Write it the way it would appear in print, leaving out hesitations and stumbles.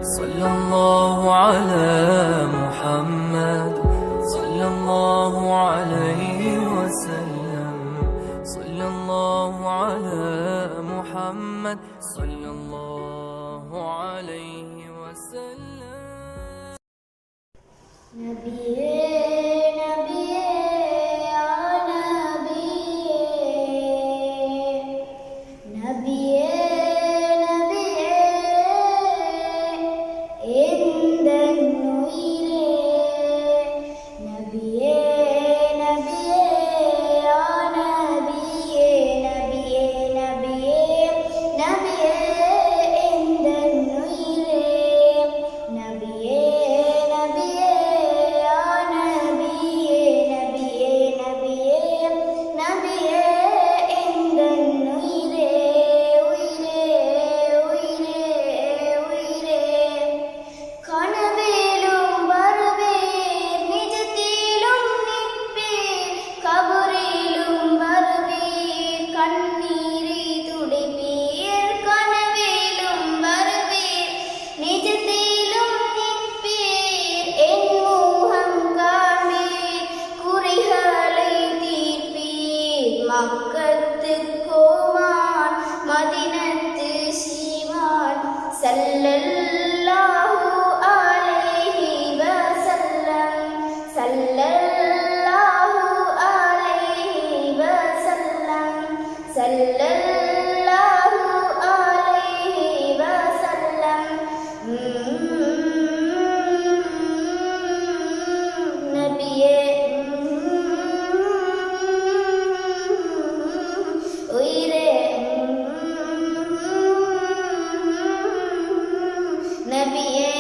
صلى الله على محمد صلى الله عليه وسلم صلى الله على محمد صلى الله عليه وسلم نبيے نبیے یا نبیے نبیے نبیے எந்தன்னுயிரே நபியே நபியே யா நபியே நபியே நபியே நபியே எந்தன்னுயிரே நபியே நபியே யா நபியே நபியே நபியே நபியே எந்தன்னுயிரே உயிரே உயிரே உயிரே கனவிலும் வருவீர் நிஜத்திலும் நிற்பீர் கபரிலும் வருவீர் கண்ணீரை துடைப்பீர் கனவிலும் வருவீர் நிஜத்திலும் நிற்பீர் என் முகம் காண்பீர் குறைகளை தீர்ப்பீர் மக்கத்து கோமான் மதினத்து சீமான் சல்லல்லாஹு அலைஹி வஸல்லம் சல்லல்லாஹு அலைஹி வஸல்லம் சல்லல்லாஹு அலைஹி வஸல்லம் நபியே உயிரே நபியே